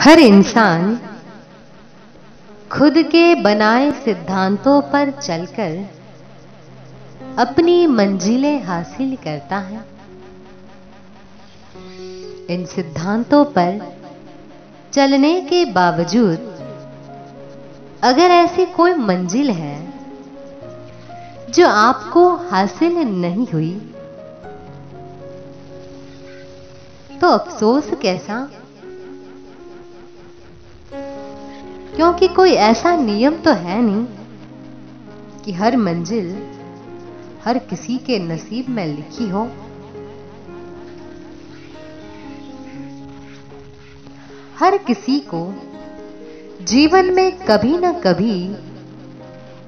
हर इंसान खुद के बनाए सिद्धांतों पर चलकर अपनी मंजिलें हासिल करता है। इन सिद्धांतों पर चलने के बावजूद अगर ऐसी कोई मंजिल है जो आपको हासिल नहीं हुई, तो अफसोस कैसा, क्योंकि कोई ऐसा नियम तो है नहीं कि हर मंजिल हर किसी के नसीब में लिखी हो। हर किसी को जीवन में कभी ना कभी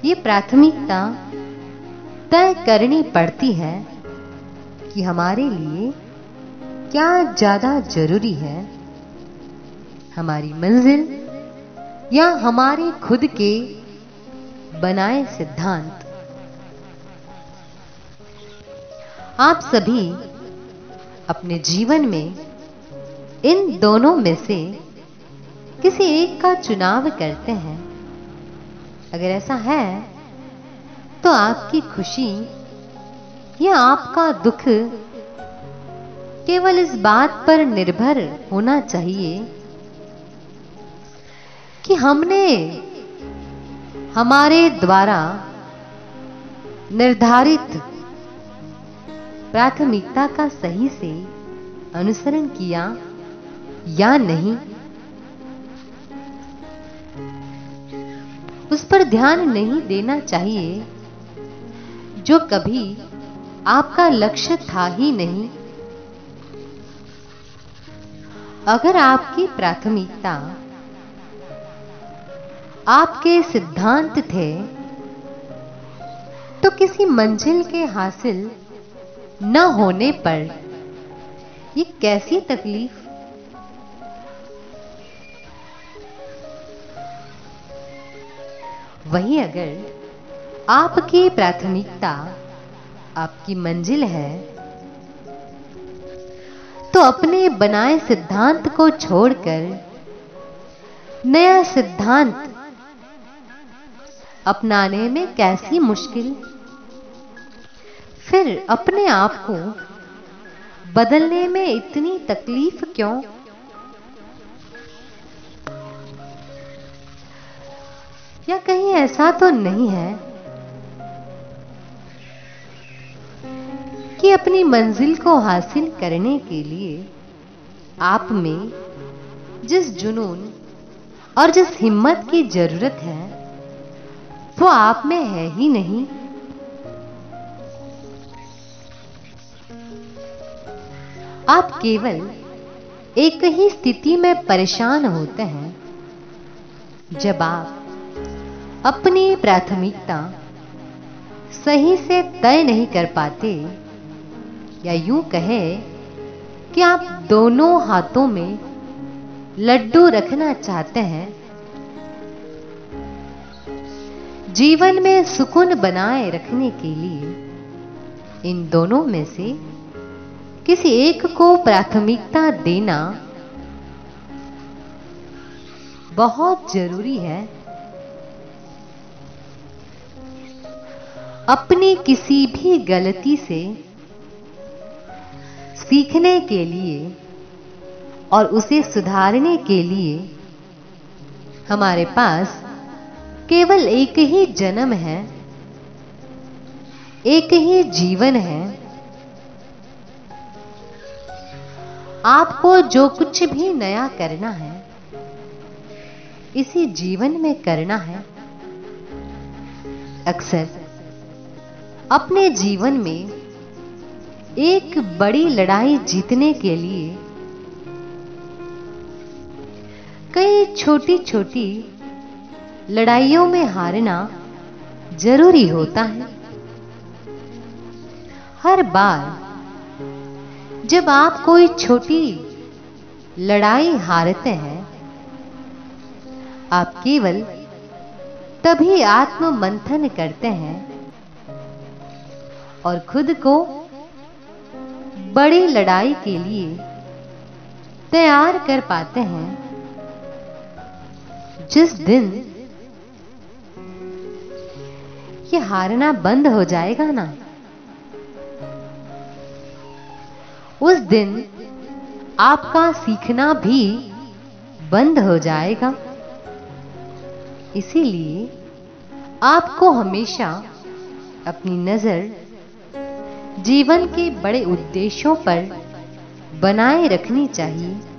ये प्राथमिकता तय करनी पड़ती है कि हमारे लिए क्या ज्यादा जरूरी है, हमारी मंजिल या हमारे खुद के बनाए सिद्धांत। आप सभी अपने जीवन में इन दोनों में से किसी एक का चुनाव करते हैं। अगर ऐसा है तो आपकी खुशी या आपका दुख केवल इस बात पर निर्भर होना चाहिए कि हमने हमारे द्वारा निर्धारित प्राथमिकता का सही से अनुसरण किया या नहीं। उस पर ध्यान नहीं देना चाहिए जो कभी आपका लक्ष्य था ही नहीं। अगर आपकी प्राथमिकता आपके सिद्धांत थे तो किसी मंजिल के हासिल न होने पर ये कैसी तकलीफ। वहीं अगर आपकी प्राथमिकता आपकी मंजिल है तो अपने बनाए सिद्धांत को छोड़कर नया सिद्धांत अपनाने में कैसी मुश्किल। फिर अपने आप को बदलने में इतनी तकलीफ क्यों। या कहीं ऐसा तो नहीं है कि अपनी मंजिल को हासिल करने के लिए आप में जिस जुनून और जिस हिम्मत की जरूरत है वो आप में है ही नहीं। आप केवल एक ही स्थिति में परेशान होते हैं जब आप अपनी प्राथमिकता सही से तय नहीं कर पाते, या यूं कहे कि आप दोनों हाथों में लड्डू रखना चाहते हैं। जीवन में सुकून बनाए रखने के लिए इन दोनों में से किसी एक को प्राथमिकता देना बहुत जरूरी है। अपनी किसी भी गलती से सीखने के लिए और उसे सुधारने के लिए हमारे पास केवल एक ही जन्म है, एक ही जीवन है। आपको जो कुछ भी नया करना है इसी जीवन में करना है। अक्सर अपने जीवन में एक बड़ी लड़ाई जीतने के लिए कई छोटी छोटी लड़ाइयों में हारना जरूरी होता है। हर बार जब आप कोई छोटी लड़ाई हारते हैं, आप केवल तभी आत्म मंथन करते हैं और खुद को बड़ी लड़ाई के लिए तैयार कर पाते हैं जिस दिन ये हारना बंद हो जाएगा ना, उस दिन आपका सीखना भी बंद हो जाएगा। इसीलिए आपको हमेशा अपनी नजर जीवन के बड़े उद्देश्यों पर बनाए रखनी चाहिए।